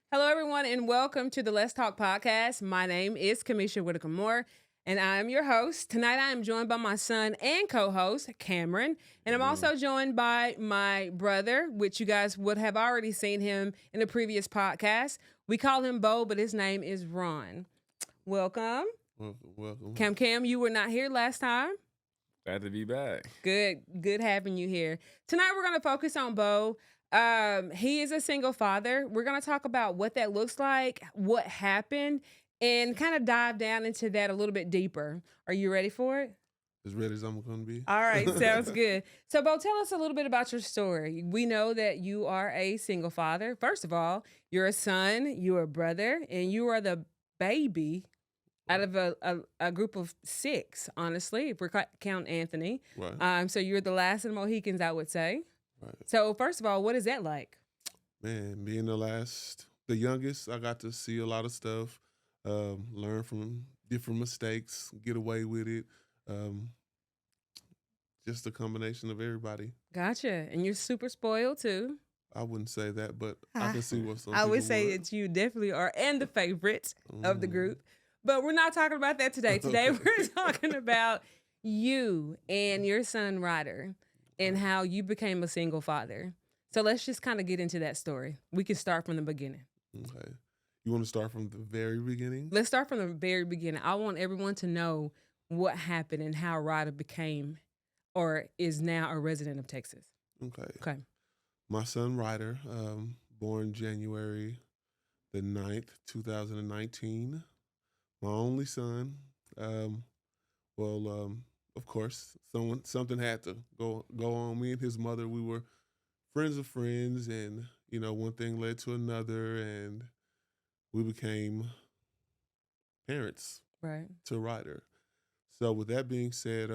Hello, everyone, and welcome to the Let's Talk podcast. My name is Kamisha Whitaker-Moore, and I am your host. Tonight, I am joined by my son and co-host, Cameron, and I'm Amen. also joined by my brother, which you guys would have already seen him in the previous podcast. We call him Bo, but his name is Ron. Welcome. Welcome. Cam, you were not here last time. Glad to be back. Good having you here. Tonight we're going to focus on Bo. He is a single father. We're going to talk about what that looks like, what happened, and kind of dive down into that a little bit deeper. Are you ready for it? As ready as I'm going to be. All right, sounds good. So, Bo, tell us a little bit about your story. We know that you are a single father. First of all, you're a son, you're a brother, and you are the baby out of a group of 6, honestly, if we're count Anthony. Right. So you're the last of the Mohicans, I would say. Right. So first of all, what is that like? Man, being the youngest, I got to see a lot of stuff, learn from different mistakes, get away with it. Just a combination of everybody. Gotcha. And you're super spoiled too. I wouldn't say that, but I can see what some I would people say would. that you definitely are, and the favorite of the group. But we're not talking about that today. Today we're talking about you and your son Ryder and how you became a single father. So let's just kind of get into that story. We can start from the beginning. Okay. You want to start from the very beginning? Let's start from the very beginning. I want everyone to know what happened and how Ryder became or is now a resident of Texas. Okay. My son Ryder, born January the 9th, 2019. My only son. Of course, something had to go on. Me and his mother, we were friends of friends, and one thing led to another, and we became parents to Ryder. So with that being said,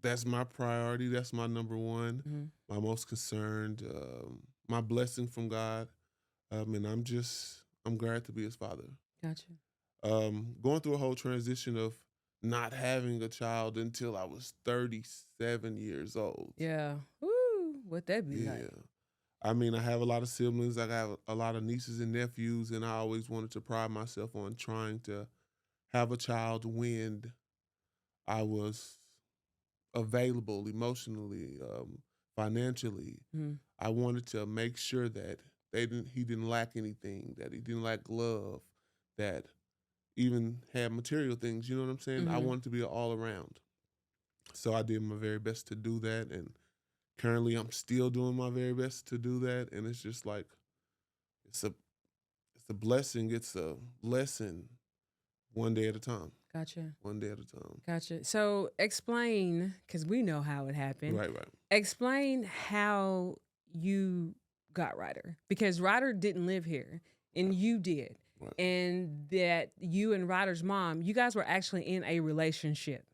that's my priority. That's my number one, my most concerned, my blessing from God. And I'm glad to be his father. Gotcha. Going through a whole transition of not having a child until I was 37 years old. Yeah. Woo. What that be like? I mean, I have a lot of siblings. I have a lot of nieces and nephews, and I always wanted to pride myself on trying to have a child when I was available emotionally, financially. I wanted to make sure that he didn't lack anything, that he didn't lack love, that even had material things, you know what I'm saying? I wanted to be all around. So I did my very best to do that, and currently I'm still doing my very best to do that, and it's just like it's a blessing, it's a lesson, one day at a time. Gotcha. One day at a time. Gotcha. So explain, because we know how it happened. Right. Explain how you got Ryder, because Ryder didn't live here and you did. Right. And that you and Ryder's mom, you guys were actually in a relationship.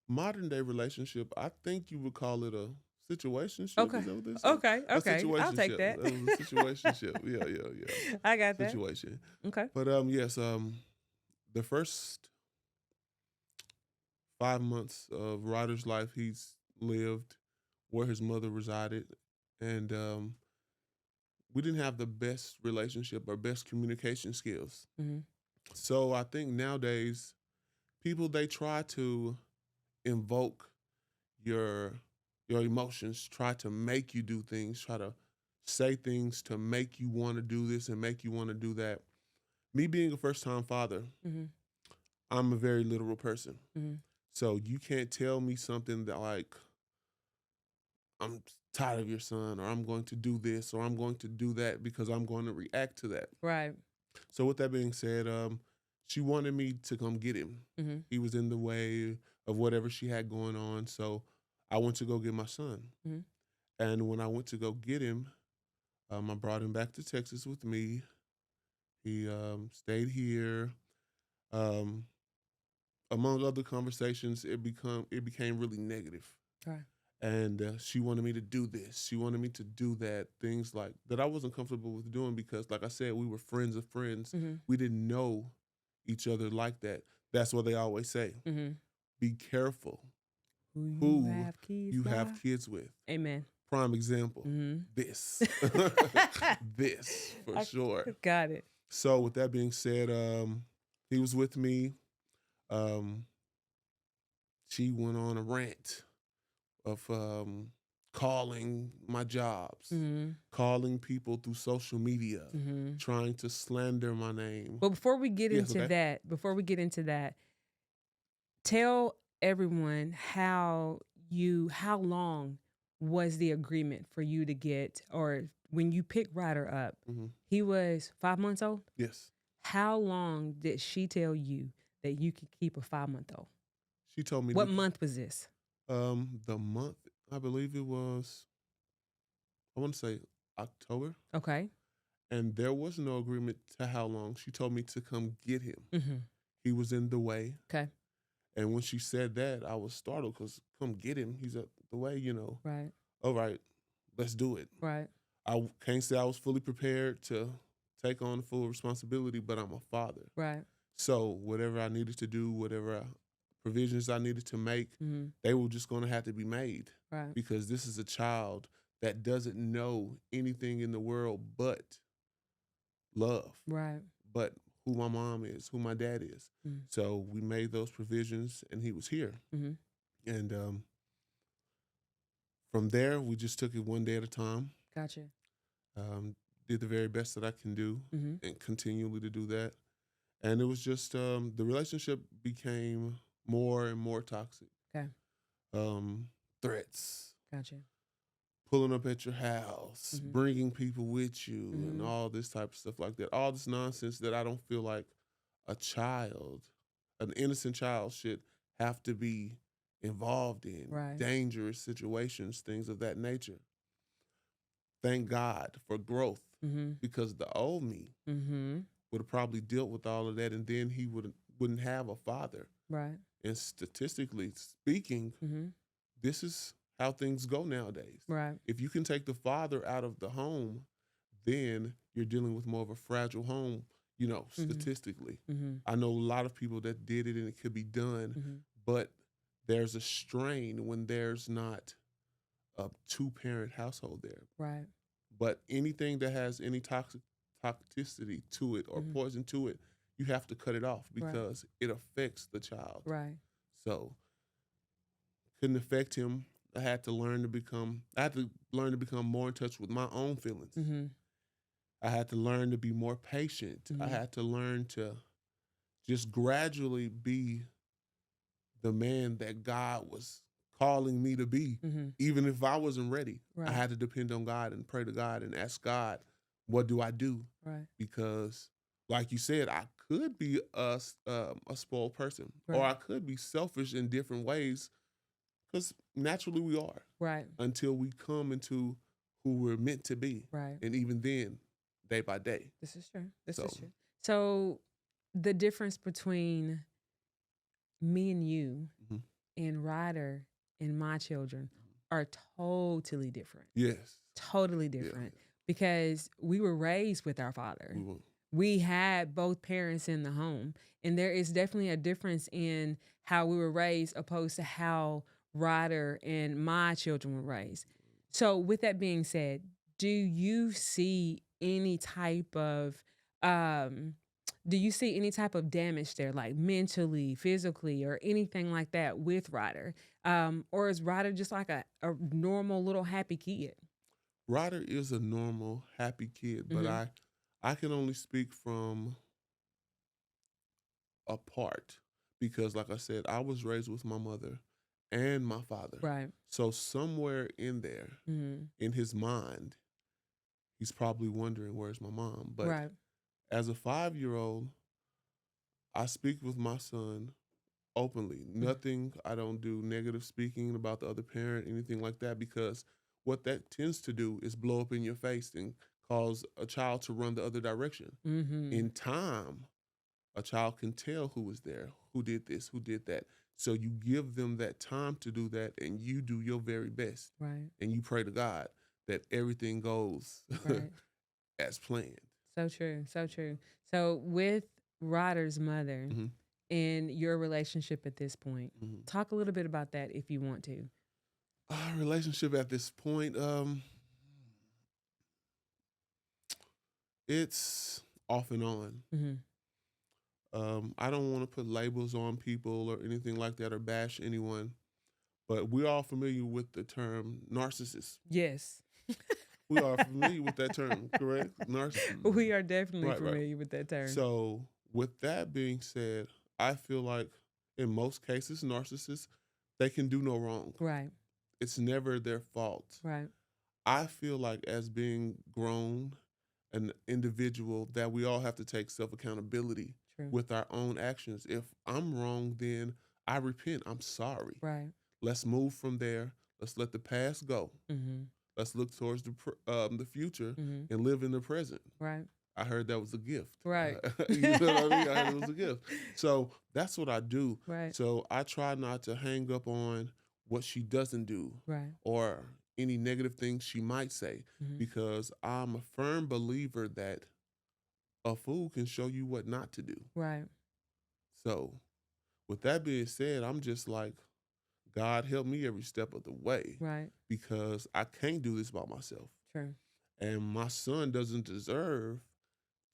Modern day relationship, I think you would call it a situationship. Okay. Is that what they say? Okay. A I'll take that. It was a situationship. Yeah. I got that. Situation. Okay. But yes, the first 5 months of Ryder's life, he's lived where his mother resided, and we didn't have the best relationship or best communication skills. So I think nowadays, people, they try to invoke your emotions, try to make you do things, try to say things to make you want to do this and make you want to do that. Me being a first-time father, I'm a very literal person. So you can't tell me something that like, I'm tired of your son, or I'm going to do this, or I'm going to do that, because I'm going to react to that. Right. So with that being said, she wanted me to come get him. He was in the way of whatever she had going on. So I went to go get my son. And when I went to go get him, I brought him back to Texas with me. He stayed here. Among other conversations, it became really negative. Right. And she wanted me to do this. She wanted me to do that. Things like that I wasn't comfortable with doing, because, like I said, we were friends of friends. We didn't know each other like that. That's what they always say. Be careful who you have kids you by. have kids with. Amen. prime example. Mm-hmm. This. This, for sure. Got it. So with that being said, he was with me. She went on a rant of calling my jobs, Mm-hmm. calling people through social media, Mm-hmm. trying to slander my name. But before we get Yes, into that, tell everyone how long was the agreement for you to get, or when you picked Ryder up, Mm-hmm. he was 5 months old? Yes. How long did she tell you that you could keep a 5-month-old? She told me. What month was this? The month, I believe it was, I want to say October. Okay. And there was no agreement to how long. She told me to come get him. Mm-hmm. He was in the way. Okay. And when she said that, I was startled because come get him. He's at the way, Right. All right, let's do it. Right. I can't say I was fully prepared to take on full responsibility, but I'm a father. Right. So whatever I needed to do, whatever provisions I needed to make, Mm-hmm. they were just going to have to be made. Right. Because this is a child that doesn't know anything in the world but love. Right. But who my mom is, who my dad is. Mm-hmm. So we made those provisions, and he was here. Mm-hmm. And from there, we just took it one day at a time. Gotcha. Did the very best that I can do, Mm-hmm. and continually to do that. And it was just the relationship became more and more toxic. Okay. Threats, Gotcha. pulling up at your house, Mhm. bringing people with you, and Mhm. all this type of stuff like that. All this nonsense that I don't feel like a child, an innocent child, should have to be involved in. Right. Dangerous situations, things of that nature. Thank God for growth, Mm-hmm. because the old me Mm-hmm. would have probably dealt with all of that, and then he wouldn't have a father. Right. And statistically speaking, Mm-hmm. this is how things go nowadays. Right. If you can take the father out of the home, then you're dealing with more of a fragile home, statistically. Mm-hmm. I know a lot of people that did it and it could be done, Mm-hmm. but there's a strain when there's not a two-parent household there. Right. But anything that has any toxicity to it or Mhm. poison to it, you have to cut it off Right. because it affects the child. Right. So couldn't affect him. I had to learn to become more in touch with my own feelings. Mm-hmm. I had to learn to be more patient. I Mhm. had to learn to just gradually be the man that God was calling me to be. Mm-hmm. Even if I wasn't ready, Right. I had to depend on God and pray to God and ask God, what do I do? Right. Because like you said, I could be a spoiled person, or Right. I could be selfish in different ways, because naturally we are, Right. until we come into who we're meant to be. Right. And even then, day by day. This is true. This So- is true. So the difference between me and you Mhm. and Ryder and my children are totally different. Yes. Totally different. Because we were raised with our father. We will. We had both parents in the home. And there is definitely a difference in how we were raised opposed to how Ryder and my children were raised. So with that being said, do you see any type of damage there, like mentally, physically, or anything like that with Ryder? Or is Ryder just like a normal little happy kid? Ryder is a normal, happy kid, but Mhm. I can only speak from a part, because like I said, I was raised with my mother and my father. Right. So somewhere in there, Mm-hmm. in his mind, he's probably wondering, where's my mom? But Right. as a 5-year-old, I speak with my son openly. Nothing, I don't do negative speaking about the other parent, anything like that, because what that tends to do is blow up in your face and cause a child to run the other direction. Mm-hmm. In time, a child can tell who was there, who did this, who did that. So you give them that time to do that, and you do your very best. Right. And you pray to God that everything goes Right. as planned. So true. So true. So with Ryder's mother Mhm. and your relationship at this point, Mhm. talk a little bit about that if you want to. Our relationship at this point, it's off and on. Mm-hmm. I don't want to put labels on people or anything like that or bash anyone, but we're all familiar with the term narcissist. Yes. We are familiar with that term, correct? Narcissist. We are definitely Right. familiar with that term. So, with that being said, I feel like in most cases, narcissists, they can do no wrong. Right. It's never their fault. Right. I feel like as being grown, an individual, that we all have to take self-accountability True. with our own actions. If I'm wrong, then I repent. I'm sorry. Right. Let's move from there. Let's let the past go. Mm-hmm. Let's look towards the future Mm-hmm. and live in the present. Right. I heard that was a gift. Right. You know what I mean? I heard it was a gift. So that's what I do. Right. So I try not to hang up on what she doesn't do Right. or any negative things she might say, Mm-hmm. because I'm a firm believer that a fool can show you what not to do. Right. So with that being said, I'm just like, God help me every step of the way, Right. because I can't do this by myself. True. And my son doesn't deserve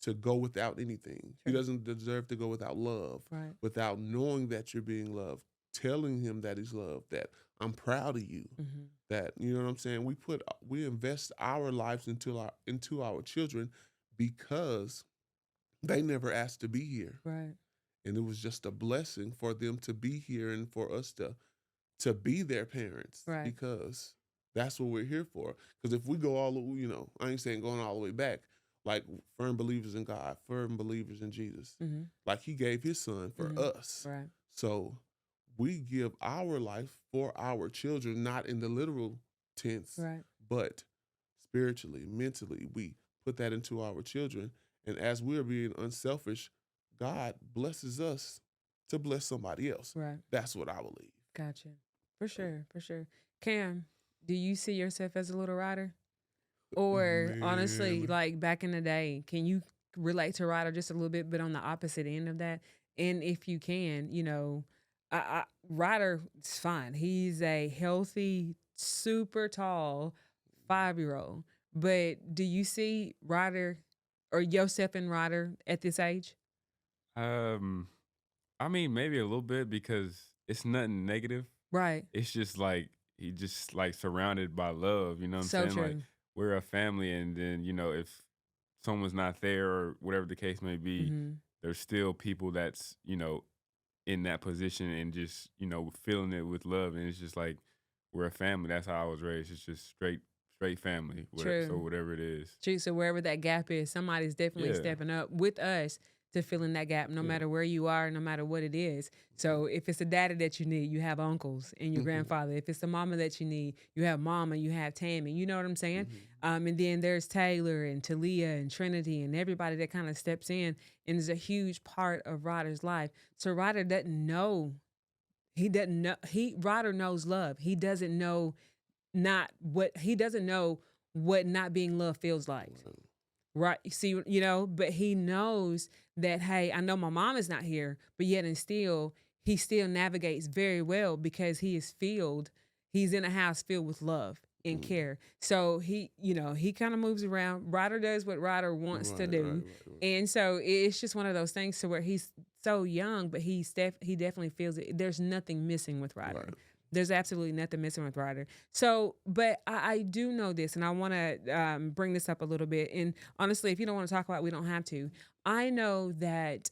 to go without anything. He True. doesn't deserve to go without love, Right. without knowing that you're being loved, telling him that he's loved, that I'm proud of you, Mm-hmm. that, you know what I'm saying? We invest our lives into our children because they never asked to be here. Right. And it was just a blessing for them to be here and for us to be their parents, Right. because that's what we're here for. Because if we go all the, I ain't saying going all the way back, like firm believers in God, firm believers in Jesus, Mm-hmm. like he gave his son for Mhm. us. Right. So we give our life for our children, not in the literal tense, Right. but spiritually, mentally, we put that into our children. And as we're being unselfish, God blesses us to bless somebody else. Right. That's what I believe. Gotcha. For sure. For sure. Cam, do you see yourself as a little Ryder? Or honestly, Man. like back in the day, can you relate to Ryder just a little bit, but on the opposite end of that? And if you can, Ryder is fine. He's a healthy, super tall 5-year-old. But do you see Ryder or yourself in Ryder at this age? I mean, maybe a little bit, because it's nothing negative. Right. It's just like he just like surrounded by love. You know what I'm So saying? Like true. we're a family, and then if someone's not there or whatever the case may be, Mm-hmm. there's still people that's in that position and just feeling it with love, and it's just like we're a family. That's how I was raised. It's just straight family. True. So whatever it is. True. So wherever that gap is, somebody's definitely Yeah. stepping up with us to fill in that gap, no Yeah. matter where you are, no matter what it is. So if it's a daddy that you need, you have uncles and your Mhm. grandfather. If it's a mama that you need, you have mama, you have Tammy. You know what I'm saying? Mhm. And then there's Taylor and Talia and Trinity and everybody that kind of steps in and is a huge part of Ryder's life. So Ryder doesn't know. He doesn't know. Ryder knows love. He doesn't know he doesn't know what not being loved feels like. Right. See, but he knows that, hey, I know my mom is not here, but yet and still, he still navigates very well because he's in a house filled with love and care. So he kind of moves around. Ryder does what Ryder wants to do. Right. And so it's just one of those things to where he's so young, but he definitely feels it. There's nothing missing with Ryder. Right. There's absolutely nothing missing with Ryder. So, but I do know this, and I want to bring this up a little bit. And honestly, if you don't want to talk about it, we don't have to. I know that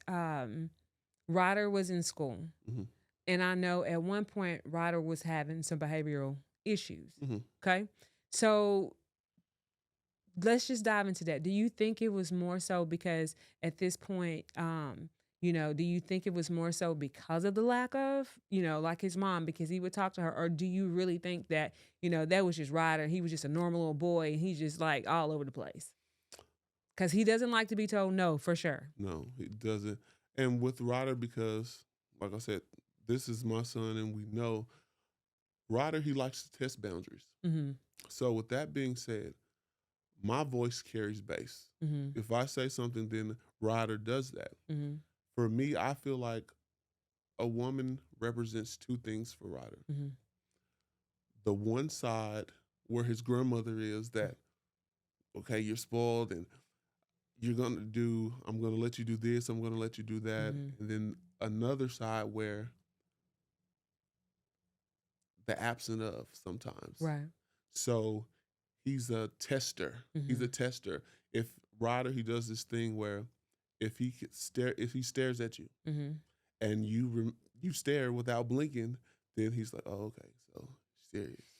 Ryder was in school, Mhm. and I know at one point Ryder was having some behavioral issues. Mhm. Okay? So let's just dive into that. Do you think it was more so because at this point, do you think it was more so because of the lack of, like his mom, because he would talk to her? Or do you really think that, that was just Ryder? He was just a normal little boy and he's just like all over the place? Because he doesn't like to be told no, for sure. No, he doesn't. And with Ryder, because, like I said, this is my son, and we know Ryder, he likes to test boundaries. Mm-hmm. So with that being said, my voice carries bass. Mm-hmm. If I say something, then Ryder does that. Mm-hmm. For me, I feel like a woman represents two things for Ryder. Mm-hmm. the one side where his grandmother is that, okay, you're spoiled and I'm gonna let you do this, I'm gonna let you do that. Mhm. And then another side where the absent of sometimes. Right. So he's a tester. He's a Mhm. tester. If Ryder, he does this thing where if he stares at you Mhm. and you stare without blinking, then he's like, oh, okay, so serious.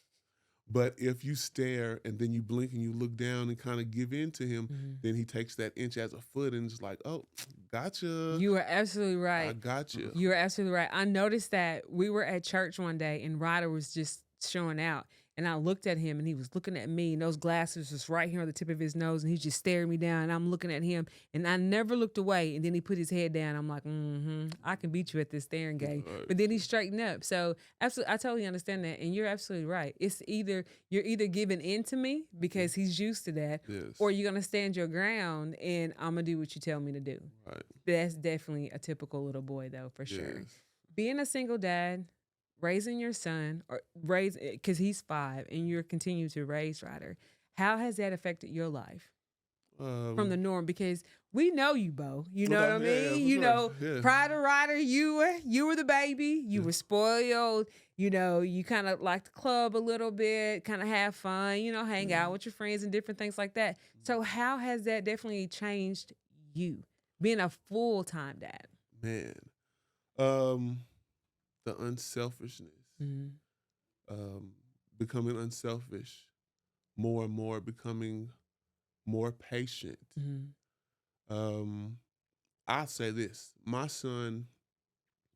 But if you stare and then you blink and you look down and kind of give in to him, Mhm. then he takes that inch as a foot and is like, oh, gotcha. You are absolutely I right. got you. You are absolutely right. I noticed that we were at church one day and Ryder was just showing out. And I looked at him and he was looking at me and those glasses was right here on the tip of his nose and he's just staring me down and I'm looking at him and I never looked away. And then he put his head down. I'm like, I can beat you at this staring game. Right. But then he straightened up. So absolutely, I totally understand that. And you're absolutely right. It's you're either giving in to me because he's used to that, Yes. or you're going to stand your ground and I'm going to do what you tell me to do. Right. That's definitely a typical little boy, though, for sure. Yes. Being a single dad, raising your son, or because he's 5 and you're continuing to raise Ryder, how has that affected your life from the norm? Because we know you, Bo. You know what I mean? for You sure. know, Yeah. prior to Ryder, you were the baby. You were spoiled. You know, you kind of like the club a little bit, kind of have fun, you know, hang out with your friends and different things like that. So how has that definitely changed you, being a full-time dad? Man. The unselfishness. Becoming unselfish more and more, becoming more patient. I'll say this. My son,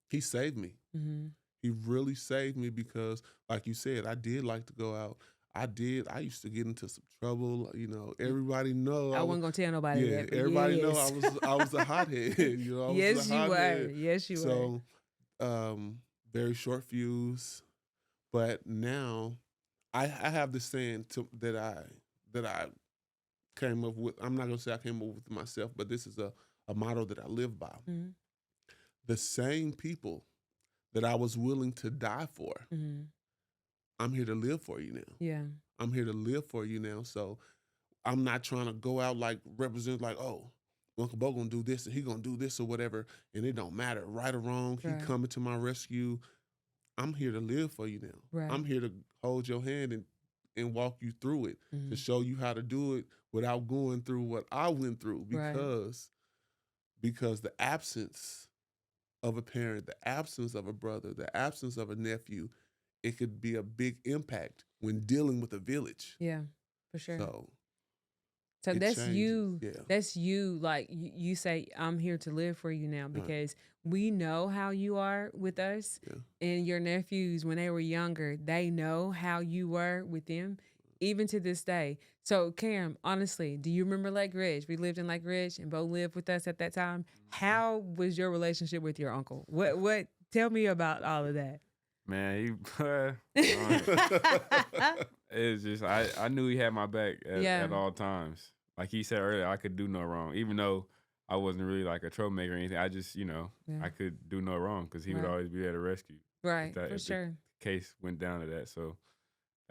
he saved me. He really saved me because, like you said, I did like to go out. I used to get into some trouble. You know, everybody know. I wasn't gonna tell nobody that. But everybody know yes. I was a hothead. You know, I was Yes, a you hothead. were. Yes, you were. So, very short fuse. But now, I have this saying that I came up with. I'm not gonna say I came up with myself, but this is a motto that I live by. The same people that I was willing to die for, I'm here to live for you now. Yeah. I'm here to live for you now. So I'm not trying to go out like represent like, oh, Uncle Bo gonna do this and he gonna do this or whatever, and it don't matter, right or wrong. Right. He coming to my rescue. I'm here to live for you now. Right. I'm here to hold your hand and walk you through it, to show you how to do it without going through what I went through, because the absence of a parent, the absence of a brother, the absence of a nephew, it could be a big impact when dealing with a village. Yeah, for sure. So it that's changes. you. Yeah. That's you. Like you say, I'm here to live for you now because we know how you are with us. And your nephews, when they were younger, they know how you were with them, even to this day. So, Karen, honestly, do you remember Lake Ridge? We lived in Lake Ridge and Bo lived with us at that time. How was your relationship with your uncle? What? Tell me about all of that. Man, it's just I knew he had my back at all times. Like he said earlier, I could do no wrong, even though I wasn't really like a troublemaker or anything. I just, I could do no wrong because he would always be there to rescue. Right, for sure. The case went down to that, so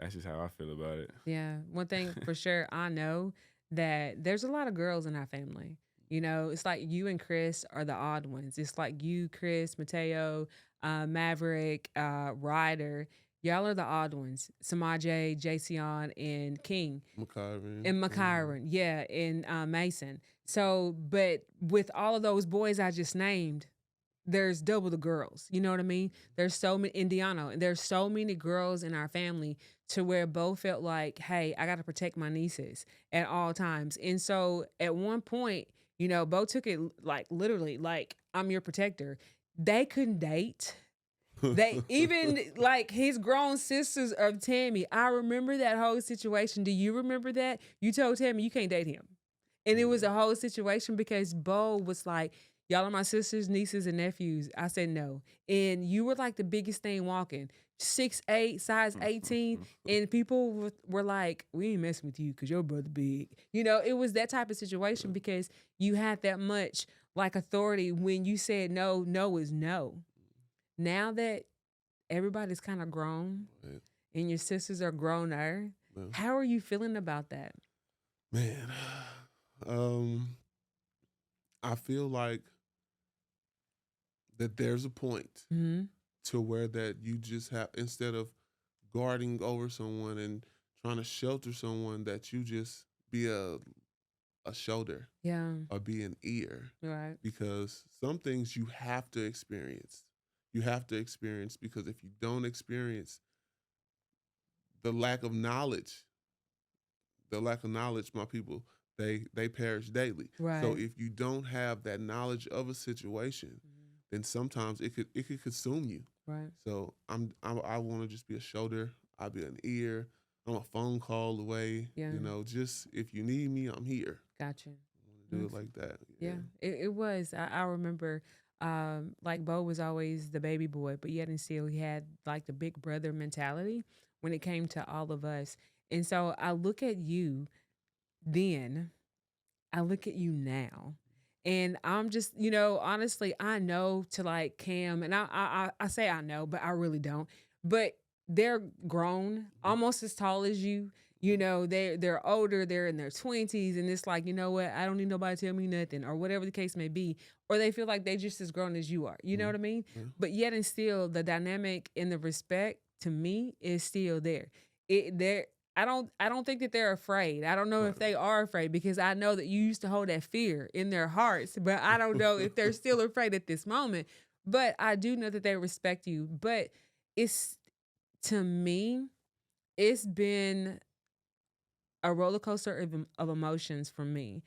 that's just how I feel about it. Yeah, one thing for sure, I know that there's a lot of girls in our family. You know, it's like you and Chris are the odd ones. It's like you, Chris, Mateo, Maverick, Ryder. Y'all are the odd ones. Samaje, Jason, and King. McIron. Yeah, and Mason. So, but with all of those boys I just named, there's double the girls. You know what I mean? There's so many, Indiana, and there's so many girls in our family to where Bo felt like, hey, I got to protect my nieces at all times. And so at one point, Bo took it like literally, like, I'm your protector. They couldn't date. They even like his grown sisters of Tammy. I remember that whole situation. Do you remember that? You told Tammy you can't date him. And it was a whole situation because Bo was like, y'all are my sisters, nieces, and nephews. I said no. And you were like the biggest thing walking. 6'8", size 18. And people were like, we ain't messing with you because your brother big. It was that type of situation because you had that much like authority when you said no is no. Now that everybody's kind of grown and your sisters are growner. Yeah. How are you feeling about that? Man, I feel like that there's a point Mm-hmm. to where that you just have, instead of guarding over someone and trying to shelter someone, that you just be a shoulder Yeah. or be an ear. Right. Because some things you have to experience. You have to experience, because if you don't experience the lack of knowledge, my people, they perish daily. Right. So if you don't have that knowledge of a situation, then sometimes it could consume you. Right. So I want to just be a shoulder. I'll be an ear. I'm a phone call away. Yeah. You know, just if you need me, I'm here. Gotcha. I want to do it like that. Yeah. It was. I remember. Like Bo was always the baby boy, but yet and still he had like the big brother mentality when it came to all of us. And so I look at you then, I look at you now, and I'm just, honestly, I know to like Cam, and I say I know, but I really don't. But they're grown, almost as tall as you. They're older, they're in their 20s, and it's like, you know what, I don't need nobody to tell me nothing, or whatever the case may be, or they feel like they just as grown as you are. You know what I mean? Yeah. But yet and still, the dynamic and the respect to me is still there. I don't think that they're afraid. I don't know if they are afraid, because I know that you used to hold that fear in their hearts, but I don't know if they're still afraid at this moment. But I do know that they respect you. But to me, it's been a roller coaster of emotions for me.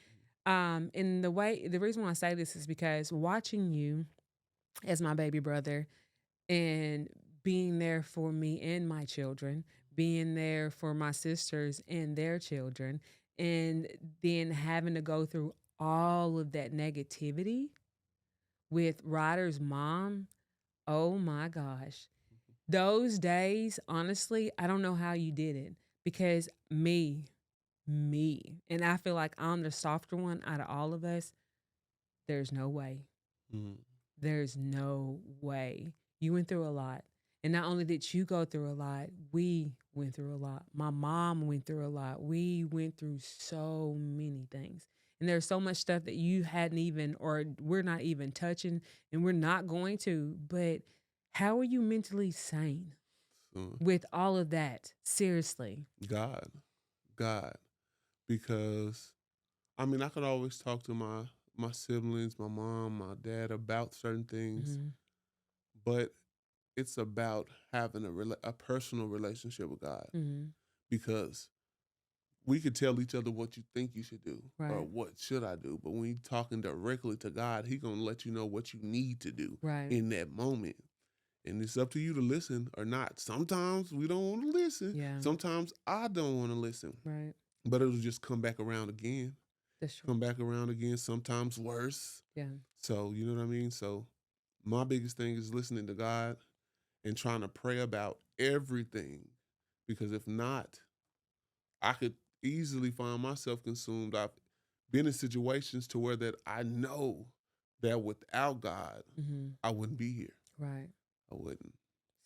And the reason why I say this is because watching you as my baby brother and being there for me and my children, being there for my sisters and their children, and then having to go through all of that negativity with Ryder's mom. Oh my gosh. Those days, honestly, I don't know how you did it, because me, and I feel like I'm the softer one out of all of us. There's no way. Mm-hmm. There's no way. You went through a lot. And not only did you go through a lot, we went through a lot. My mom went through a lot. We went through so many things. And there's so much stuff that you hadn't even, or we're not even touching, and we're not going to. But how are you mentally sane with all of that? Seriously. God. Because, I mean, I could always talk to my siblings, my mom, my dad about certain things, but it's about having a personal relationship with God, because we could tell each other what you think you should do, or what should I do, but when you're talking directly to God, He gonna let you know what you need to do in that moment. And it's up to you to listen or not. Sometimes we don't want to listen. Yeah. Sometimes I don't want to listen. Right. But it'll just come back around again. That's true. Come back around again, sometimes worse. Yeah. So, you know what I mean? So, my biggest thing is listening to God and trying to pray about everything. Because if not, I could easily find myself consumed. I've been in situations to where that I know that without God, I wouldn't be here. Right. I wouldn't.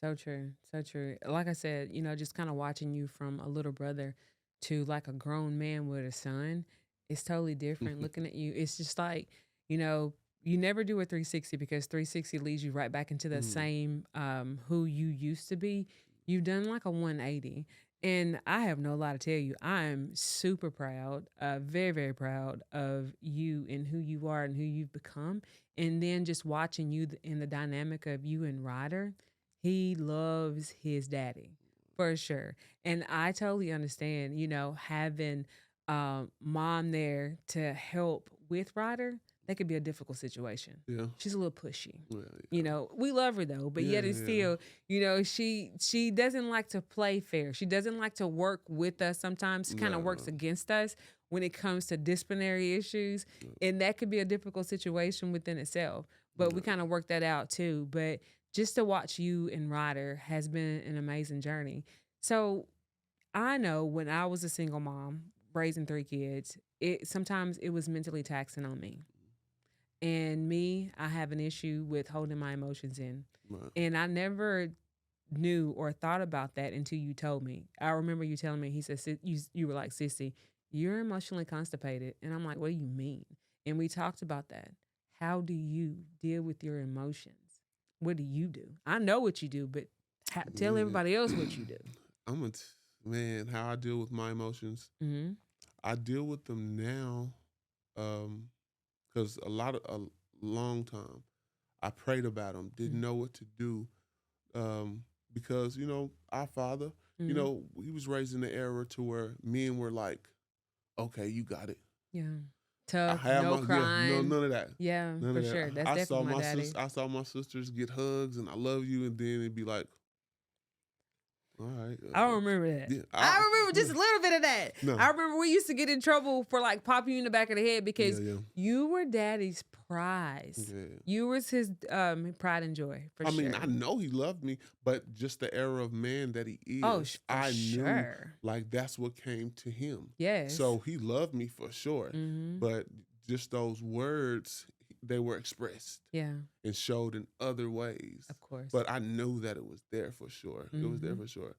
So true. So true. Like I said, just kind of watching you from a little brother to like a grown man with a son, it's totally different. Looking at you, it's just like, you never do a 360, because 360 leads you right back into the same who you used to be. You've done like a 180. And I have no lie to tell you. I am super proud, very, very proud of you and who you are and who you've become. And then just watching you in the dynamic of you and Ryder, he loves his daddy for sure. And I totally understand, having mom there to help with Ryder. That could be a difficult situation. Yeah. She's a little pushy. Yeah. We love her though, but yet it's still, she doesn't like to play fair. She doesn't like to work with us. Sometimes she kind of works against us when it comes to disciplinary issues. And that could be a difficult situation within itself. But we kind of work that out too. But just to watch you and Ryder has been an amazing journey. So I know when I was a single mom raising 3 kids, sometimes it was mentally taxing on me. And I have an issue with holding my emotions in. Right. And I never knew or thought about that until you told me. I remember you telling me, he said, you were like, Sissy, you're emotionally constipated. And I'm like, what do you mean? And we talked about that. How do you deal with your emotions? What do you do? I know what you do, but tell everybody else what you do. Man, how I deal with my emotions. Mm-hmm. I deal with them now because a long time, I prayed about them, didn't know what to do because, our father, he was raised in the era to where men were like, okay, you got it. Yeah. Tough, no crying. Yeah, none of that. Yeah, none for of that. sure. That's definitely my daddy. I saw my sisters get hugs and I love you, and then it'd be like, all right. I don't remember that. Yeah, I remember just a little bit of that. No. I remember we used to get in trouble for like popping you in the back of the head because you were daddy's prize. Yeah. You was his pride and joy, for sure. I mean, I know he loved me, but just the era of man that he is, I knew like that's what came to him. Yes. So he loved me for sure. Mm-hmm. But just those words, they were expressed and showed in other ways. Of course. But I knew that it was there for sure. Mm-hmm. It was there for sure.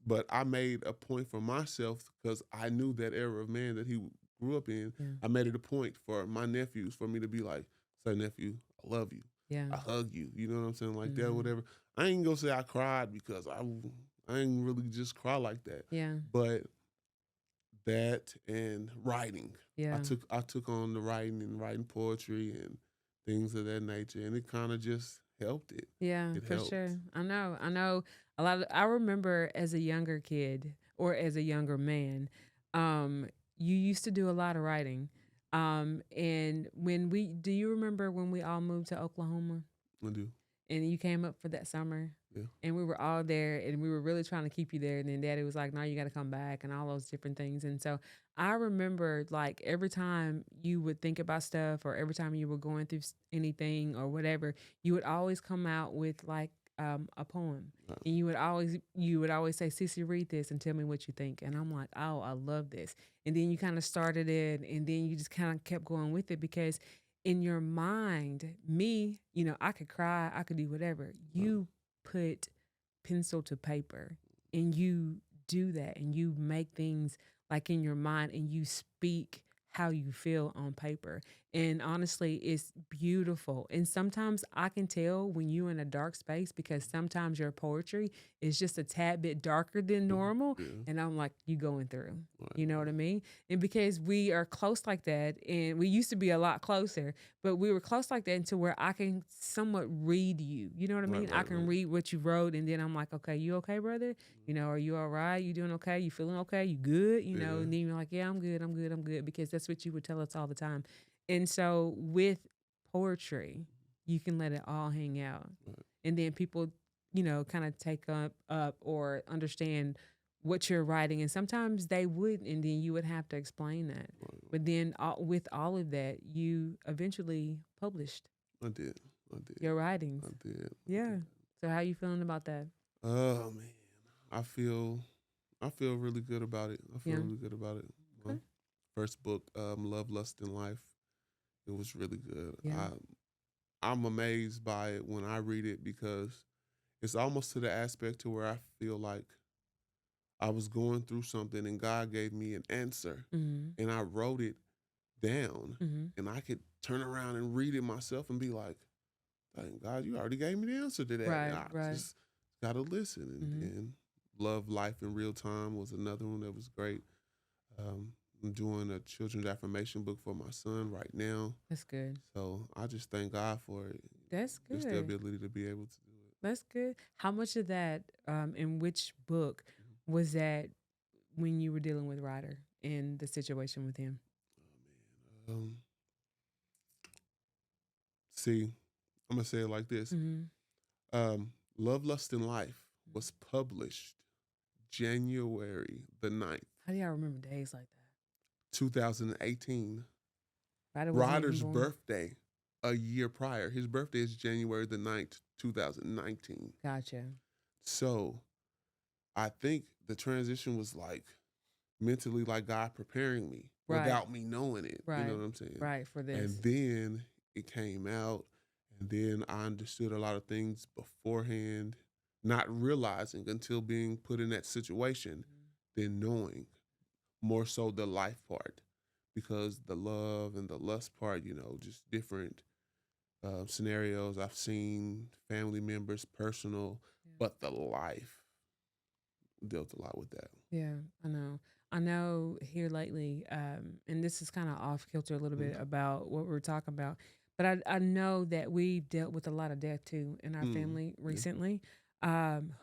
But I made a point for myself because I knew that era of man that he grew up in. Yeah. I made it a point for my nephews for me to be like, say, nephew, I love you. Yeah. I hug you. You know what I'm saying? Like that, whatever. I ain't gonna say I cried because I ain't really just cry like that. Yeah. But that and writing. Yeah. I took on the writing and writing poetry and things of that nature, and it kind of just helped it. Yeah, for sure. I know I remember as a younger kid or as a younger man, you used to do a lot of writing. And do you remember when we all moved to Oklahoma? I do. And you came up for that summer? Yeah. And we were all there and we were really trying to keep you there. And then daddy was like, no, you got to come back and all those different things. And so I remember like every time you would think about stuff or every time you were going through anything or whatever, you would always come out with like a poem. And you would always say, Sissy, read this and tell me what you think. And I'm like, oh, I love this. And then you kind of started it and then you just kind of kept going with it because in your mind, me, I could cry, I could do whatever. You put pencil to paper and you do that and you make things like in your mind and you speak how you feel on paper. And honestly, it's beautiful. And sometimes I can tell when you're in a dark space because sometimes your poetry is just a tad bit darker than normal. Yeah. And I'm like, you going through, you know what I mean? And because we are close like that, and we used to be a lot closer, but we were close like that into where I can somewhat read you. You know what I mean? I can read what you wrote and then I'm like, okay, you okay, brother? Are you all right? You doing okay? You feeling okay? You good? And then you're like, yeah, I'm good. Because that's what you would tell us all the time. And so with poetry, you can let it all hang out. And then people, kind of take up or understand what you're writing. And sometimes they wouldn't, and then you would have to explain that. But then with all of that, you eventually published. I did. Your writings. I did. Yeah. So how you feeling about that? Oh, man. I feel really good about it. Really good about it. Okay. First book, Love, Lust, and Life. It was really good. Yeah. I'm amazed by it when I read it because it's almost to the aspect to where I feel like I was going through something and God gave me an answer and I wrote it down and I could turn around and read it myself and be like, thank God, you already gave me the answer to that. Right. Just got to listen. And Love, Life in Real Time was another one that was great. I'm doing a children's affirmation book for my son right now. That's good. So I just thank God for it. That's good. Just the ability to be able to do it. That's good. How much of that, in which book, was that when you were dealing with Ryder and the situation with him? Oh, man. See, I'm going to say it like this. Love, Lust, and Life was published January the 9th. How do y'all remember days like that? 2018. Ryder's birthday a year prior. His birthday is January the 9th, 2019. Gotcha. So I think the transition was like mentally like God preparing me without me knowing it. Right. You know what I'm saying? Right, for this. And then it came out and then I understood a lot of things beforehand not realizing until being put in that situation, than knowing, more so the life part, because the love and the lust part, just different scenarios I've seen, family members, personal, but the life dealt a lot with that. Yeah, I know. I know here lately, and this is kind of off kilter a little bit about what we're talking about, but I know that we've dealt with a lot of death too in our family recently.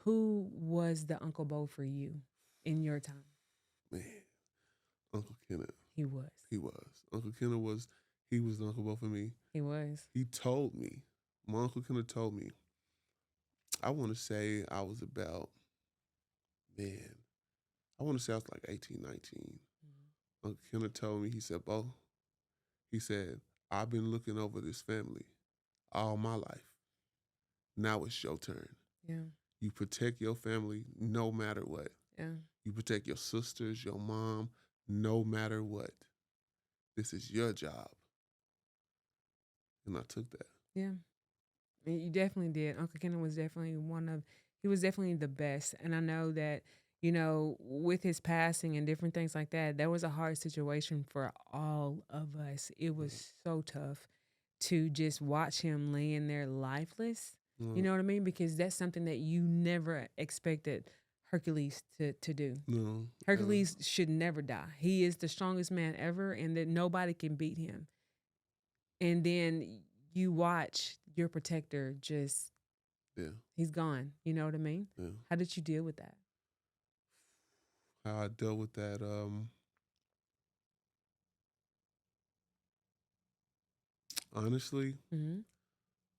Who was the Uncle Bo for you in your time? Man, Uncle Kenneth. He was. He was. Uncle Kenneth was, he was the Uncle Bo for me. He was. He told me, my Uncle Kenneth told me, I want to say I was about, I want to say I was like 18, 19. Uncle Kenneth told me, he said, Bo, he said, I've been looking over this family all my life. Now it's your turn. Yeah. You protect your family no matter what. Yeah. You protect your sisters, your mom, no matter what. This is your job. And I took that. Yeah. You definitely did. Uncle Kenneth was definitely he was definitely the best. And I know that, with his passing and different things like that, that was a hard situation for all of us. It was so tough to just watch him laying there lifeless. You know what I mean? Because that's something that you never expected Hercules to do. No. Hercules should never die. He is the strongest man ever, and that nobody can beat him. And then you watch your protector just, he's gone. You know what I mean? Yeah. How did you deal with that? How I dealt with that, honestly,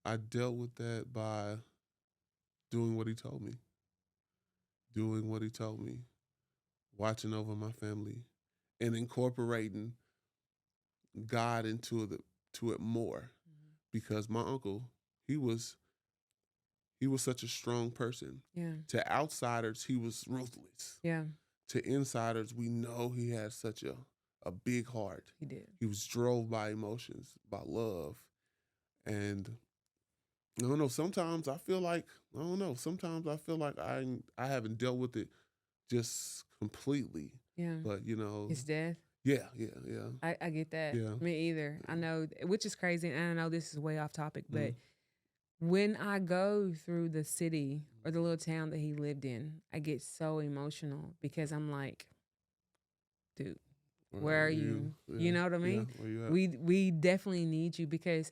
I dealt with that by doing what he told me. Doing what he told me. Watching over my family. And incorporating God into it more. Because my uncle, he was such a strong person. Yeah. To outsiders, he was ruthless. Yeah. To insiders, we know he had such a big heart. He did. He was drove by emotions, by love. And I don't know, sometimes I feel like, I haven't dealt with it just completely. Yeah. But, His death? Yeah. I get that. Yeah. Me either. I know, which is crazy. And I know this is way off topic, but when I go through the city or the little town that he lived in, I get so emotional because I'm like, dude, where are you? Yeah. You know what I mean? Yeah. Where you at? We definitely need you because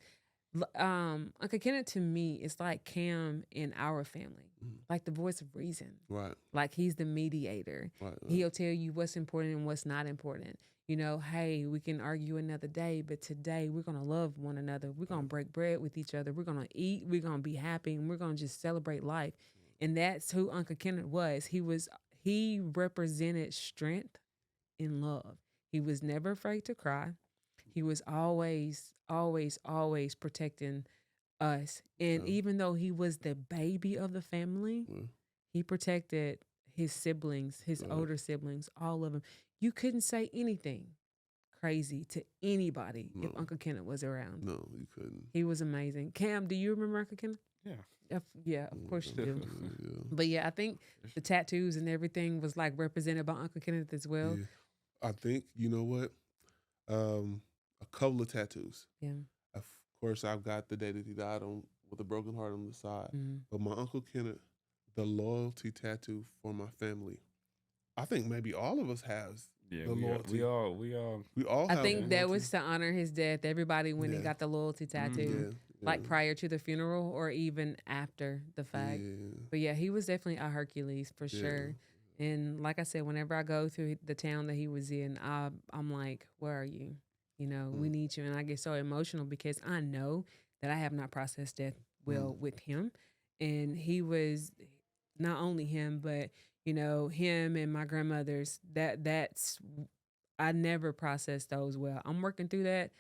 Uncle Kenneth to me is like Cam in our family, like the voice of reason. Right. Like he's the mediator. Right. He'll tell you what's important and what's not important. Hey, we can argue another day, but today we're going to love one another. We're going to break bread with each other. We're going to eat. We're going to be happy, and we're going to just celebrate life. And that's who Uncle Kenneth was. He represented strength and love. He was never afraid to cry. He was always, always, always protecting us. And even though he was the baby of the family, he protected his siblings, his older siblings, all of them. You couldn't say anything crazy to anybody if Uncle Kenneth was around. No, you couldn't. He was amazing. Cam, do you remember Uncle Kenneth? Yeah. Yeah, of course you do. Yeah. But yeah, I think the tattoos and everything was like represented by Uncle Kenneth as well. Yeah. I think, you know what? A couple of tattoos. Yeah. Of course, I've got the day that he died with a broken heart on the side. But my Uncle Kenneth, the loyalty tattoo for my family. I think maybe all of us have the loyalty. We all have I think that loyalty. was to honor his death. Everybody when he got the loyalty tattoo, like prior to the funeral or even after the fact. But yeah, he was definitely a Hercules for sure. And like I said, whenever I go through the town that he was in, I'm like, where are you? We need you. And I get so emotional because I know that I have not processed death well with him. And he was not only him, but, him and my grandmother's, that's I never processed those well. I'm working through that.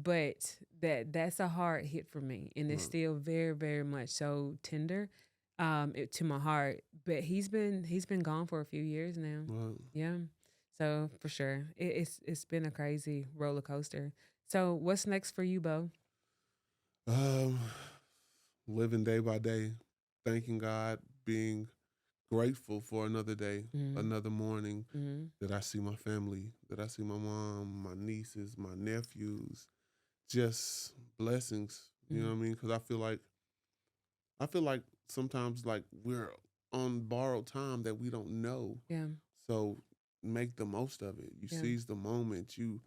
But that's a hard hit for me. And it's still very, very much so tender to my heart. But he's been gone for a few years now. Right. Yeah. So for sure, it's been a crazy roller coaster. So what's next for you, Bo? Living day by day, thanking God, being grateful for another day, Mhm. another morning, Mhm. that I see my family, that I see my mom, my nieces, my nephews, just blessings. You know what I mean? Because I feel like sometimes like we're on borrowed time that we don't know. Yeah. So make the most of it. You Yeah. seize the moment. You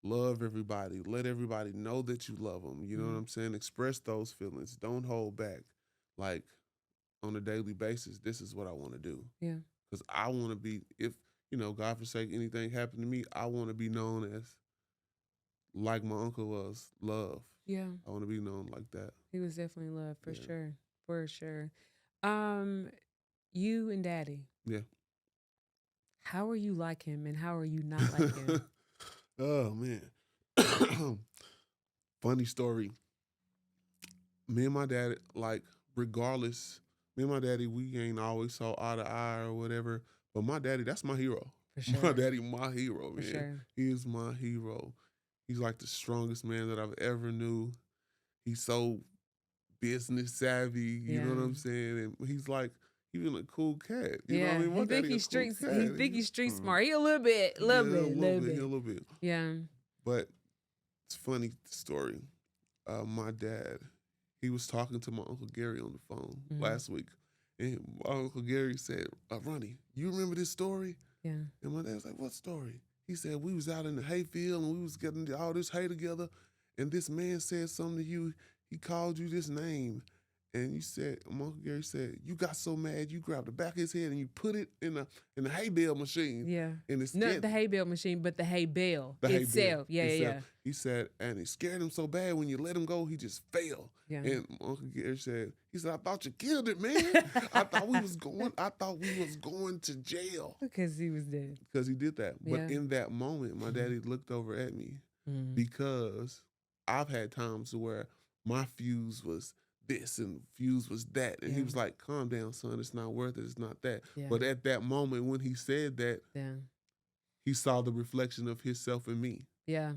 love everybody. Let everybody know that you love them. You know what I'm saying? Express those feelings. Don't hold back. Like on a daily basis, this is what I want to do. Yeah. Because I want to be, if, God forsake anything happened to me, I want to be known as, like my uncle was, love. Yeah. I want to be known like that. He was definitely loved for Yeah. sure. For sure. You and Daddy. Yeah. How are you like him and how are you not like him? Oh, man. Funny story. Me and my daddy, like, regardless, me and my daddy, we ain't always saw eye to eye or whatever. But my daddy, that's my hero. For sure. My daddy, my hero, For man. sure. He is my hero. He's like the strongest man that I've ever knew. He's so business savvy, you know what I'm saying? And he's like, even a cool cat. You know what I mean? He think he's street. He think he's street smart. He a little bit. A little bit. Yeah. But it's funny story. My dad, he was talking to my Uncle Gary on the phone last week. And my Uncle Gary said, Ronnie, you remember this story? Yeah. And my dad's like, what story? He said, we was out in the hayfield and we was getting all this hay together. And this man said something to you. He called you this name. And you said, my Uncle Gary said, you got so mad, you grabbed the back of his head and you put it in the hay bale machine. Yeah. And it's Not the hay bale machine, but the hay bale the hay itself. bale Yeah. itself. He said, and it scared him so bad when you let him go, he just fell. Yeah. And my Uncle Gary said, he said, I thought you killed it, man. I thought we was going to jail. Because he was dead. Because he did that. But Yeah. in that moment, my daddy looked over at me because I've had times where my fuse was this and fuse was that. And he was like, calm down, son. It's not worth it. It's not that. Yeah. But at that moment when he said that, he saw the reflection of himself in me. Yeah.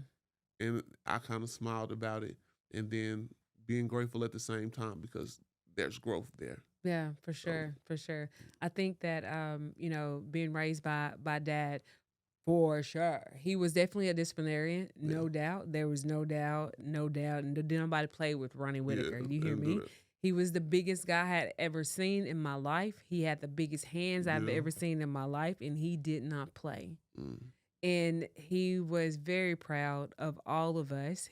And I kind of smiled about it. And then being grateful at the same time because there's growth there. Yeah, for sure. For sure. I think that, being raised by dad, for sure. He was definitely a disciplinarian, no doubt. There was no doubt. And did nobody play with Ronnie Whitaker. You hear me? He was the biggest guy I had ever seen in my life. He had the biggest hands I've ever seen in my life, and he did not play. And he was very proud of all of us.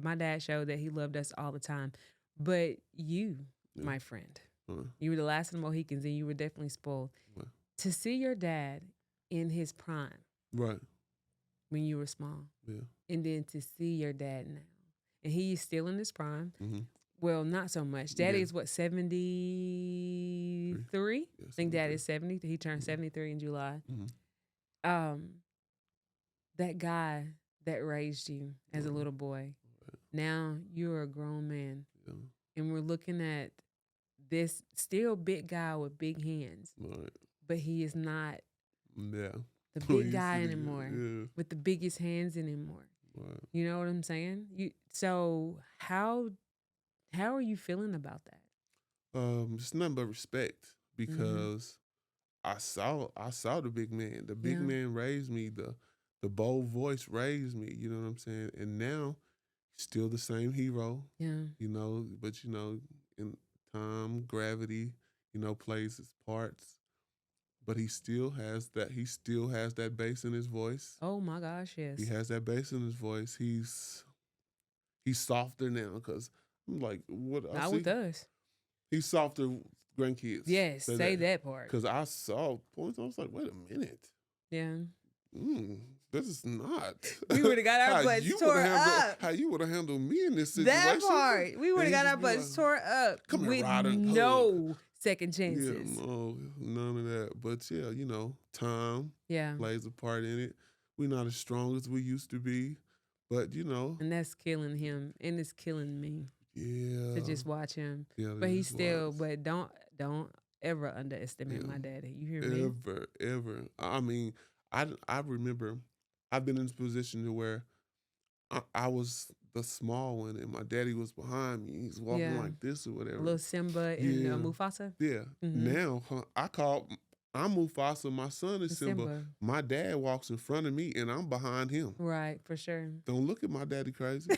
My dad showed that he loved us all the time. But you, my friend, you were the last of the Mohicans, and you were definitely spoiled. To see your dad in his prime, right, when you were small, and then to see your dad now, and he is still in his prime. Well, not so much. Daddy is what, 73? I think Dad is 70. He turned 73 in July. That guy that raised you as a little boy, now you're a grown man, and we're looking at this still big guy with big hands, but he is not the big guy anymore with the biggest hands anymore. You know what I'm saying? So how are you feeling about that? It's nothing but respect because I saw the big man. The big man raised me. The bold voice raised me. You know what I'm saying? And now, still the same hero. Yeah. But in time, gravity, plays its parts. But he still has that. He still has that bass in his voice. Oh my gosh, yes. He has that bass in his voice. He's softer now because I'm like, what? Not with us. He's softer with grandkids. Yes, say that part. Because I saw points. I was like, wait a minute. Yeah. This is not. We would have got our butts tore up. How you would have handled me in this situation? That part. We would have got our butts tore up. Come here, with Ryder. No second chances. Yeah, no, none of that. But yeah, time plays a part in it. We're not as strong as we used to be. But And that's killing him. And it's killing me. Yeah. To just watch him. Yeah, but he's still, but don't ever underestimate my daddy. You hear me? Ever. I mean, I remember I've been in this position to where I was the small one, and my daddy was behind me. He's walking Yeah. like this or whatever. Little Simba and Yeah, Mufasa. yeah. Now, I'm Mufasa. My son is Simba. Simba. My dad walks in front of me, and I'm behind him. Right, for sure. Don't look at my daddy crazy.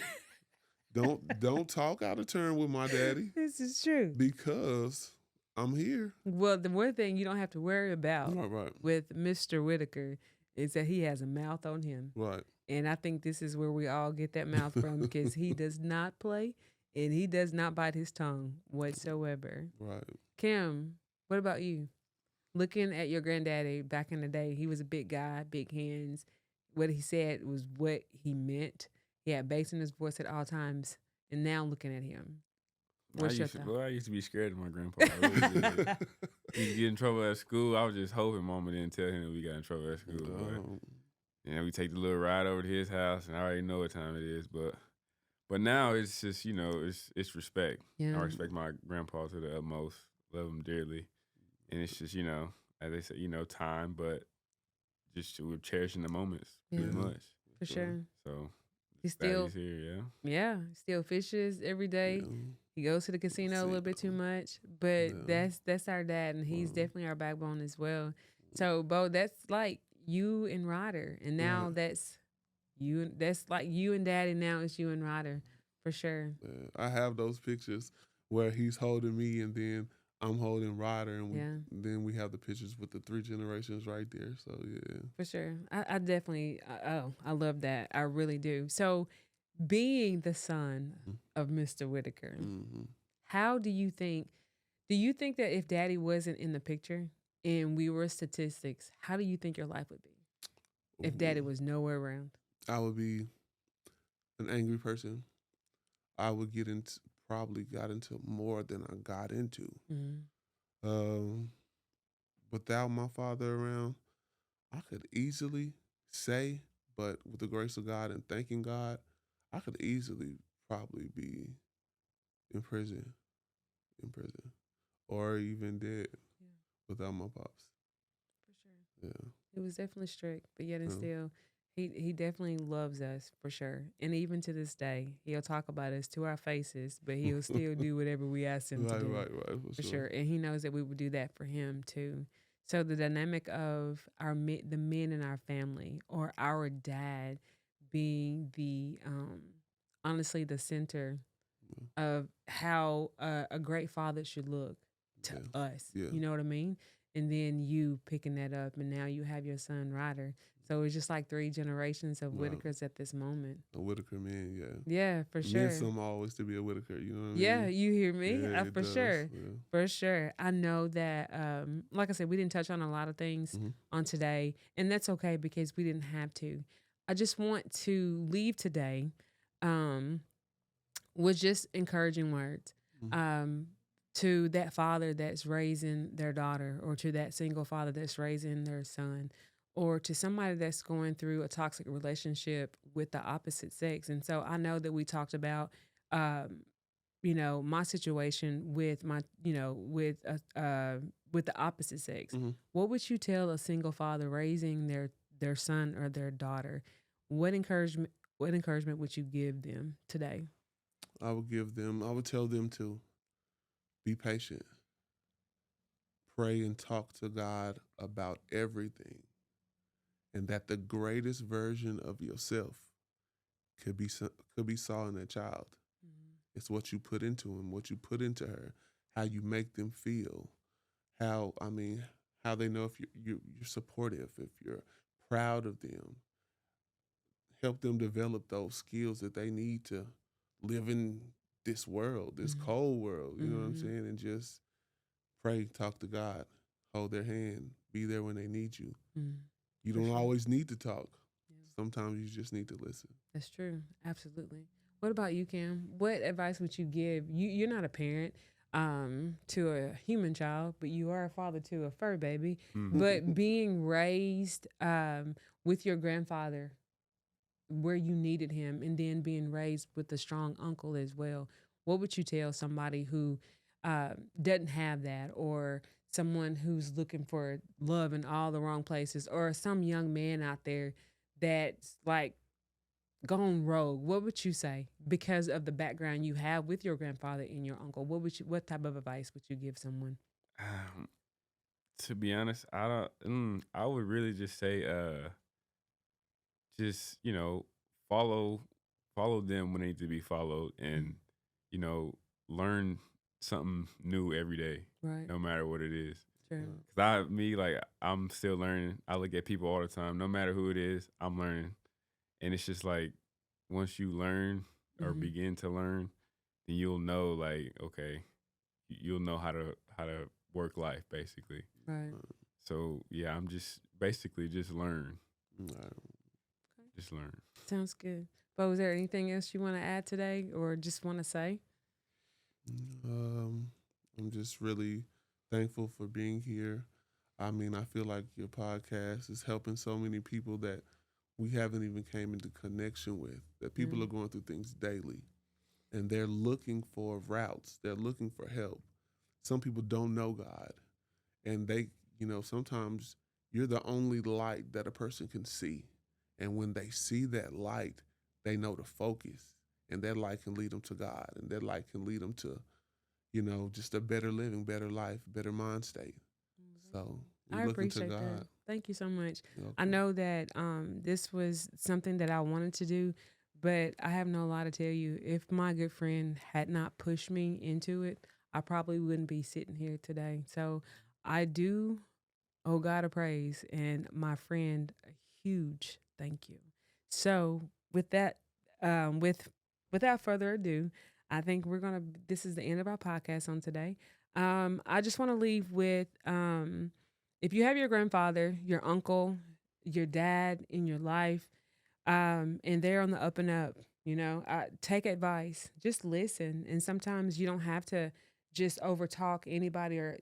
Don't talk out of turn with my daddy This is true. because I'm here. Well, the one thing you don't have to worry about Right. with Mr. Whitaker is that he has a mouth on him. Right. And I think this is where we all get that mouth from because he does not play and he does not bite his tongue whatsoever. Right. Kim, what about you? Looking at your granddaddy back in the day, he was a big guy, big hands. What he said was what he meant. He had bass in his voice at all times. And now looking at him, what's your thought? I used to be scared of my grandpa. I really did. He'd get in trouble at school. I was just hoping Mama didn't tell him that we got in trouble at school. But, we take the little ride over to his house, and I already know what time it is. But now it's just, it's respect. Yeah. I respect my grandpa to the utmost. Love him dearly. And it's just, as they say, time, but just we're cherishing the moments too much. For sure. So he's still here, yeah, still fishes every day. Yeah. He goes to the casino a little bit too much, but that's our dad, and he's definitely our backbone as well. So, Bo, that's like you and Ryder, and now that's you. That's like you and Daddy. Now it's you and Ryder, for sure. I have those pictures where he's holding me, and then I'm holding Ryder, and then we have the pictures with the 3 generations right there. So yeah, for sure. I definitely. I love that. I really do. So, being the son of Mr. Whitaker, how do you think? Do you think that if Daddy wasn't in the picture and we were statistics, how do you think your life would be if Daddy was nowhere around? I would be an angry person. I would probably got into more than I got into. Without my father around, I could easily say, but with the grace of God and thanking God, I could easily probably be in prison, or even dead without my pops. For sure. Yeah. It was definitely strict, but yet and still, he definitely loves us, for sure. And even to this day, he'll talk about us to our faces, but he'll still do whatever we ask him to do. Right. For sure. And he knows that we would do that for him too. So the dynamic of the men in our family, or our dad being the honestly the center of how a great father should look to us. Yeah. You know what I mean? And then you picking that up, and now you have your son Ryder. So it's just like 3 generations of Whitakers at this moment. A Whitaker man, yeah. Yeah, for sure. Meant something always to be a Whitaker, you know what I mean? Yeah, you hear me? Yeah, For sure. Yeah. For sure. I know that, like I said, we didn't touch on a lot of things on today, and that's okay because we didn't have to. I just want to leave today with just encouraging words to that father that's raising their daughter, or to that single father that's raising their son, or to somebody that's going through a toxic relationship with the opposite sex. And so I know that we talked about, my situation with my, with the opposite sex. What would you tell a single father raising their son or their daughter? What encouragement would you give them today? I would tell them to be patient. Pray and talk to God about everything. And that the greatest version of yourself could be saw in that child. It's what you put into him, what you put into her, how you make them feel, how they know if you're supportive, if you're proud of them. Help them develop those skills that they need to live in this world, this cold world, you know what I'm saying? And just pray, talk to God, hold their hand, be there when they need you. You don't always need to talk. Sometimes you just need to listen. That's true. Absolutely. What about you, Kim? What advice would you give? You're not a parent to a human child, but you are a father to a fur baby. But being raised with your grandfather where you needed him, and then being raised with a strong uncle as well, what would you tell somebody who doesn't have that, or someone who's looking for love in all the wrong places, or some young man out there that's like gone rogue, what would you say because of the background you have with your grandfather and your uncle? What type of advice would you give someone? Um, to be honest, I don't. I would really just say, just follow follow them when they need to be followed, and you know, learn something new every day, Right. no matter what it is. Sure. Cause I'm still learning. I look at people all the time, no matter who it is, I'm learning, and it's just like once you learn or begin to learn, then you'll know, like, okay, you'll know how to work life basically. Right. So yeah, I'm just basically just learn. Right. Just learn. Sounds good. But was there anything else you want to add today or just want to say? I'm just really thankful for being here. I mean, I feel like your podcast is helping so many people that we haven't even came into connection with, that people are going through things daily and they're looking for routes. They're looking for help. Some people don't know God, and sometimes you're the only light that a person can see. And when they see that light, they know to focus, and that light can lead them to God, and that light can lead them to, just a better living, better life, better mind state. So I appreciate that. Thank you so much. Okay. I know that this was something that I wanted to do, but I have no lie to tell you. If my good friend had not pushed me into it, I probably wouldn't be sitting here today. So I do owe God a praise and my friend a huge thank you. So with that, without further ado, I think this is the end of our podcast on today. I just want to leave with if you have your grandfather, your uncle, your dad in your life, and they're on the up and up, take advice, just listen. And sometimes you don't have to just overtalk anybody or,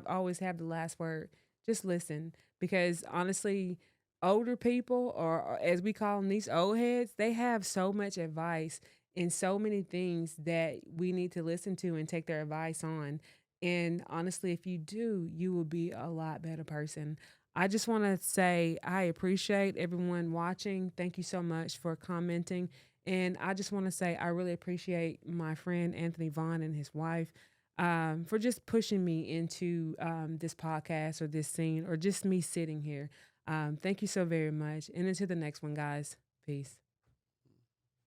always have the last word. Just listen because honestly, older people or as we call them, these old heads, they have so much advice and so many things that we need to listen to and take their advice on. And honestly, if you do, you will be a lot better person. I just want to say I appreciate everyone watching. Thank you so much for commenting. And I just want to say I really appreciate my friend Anthony Vaughn and his wife for just pushing me into this podcast or this scene or just me sitting here. Thank you so very much. And until the next one, guys. Peace.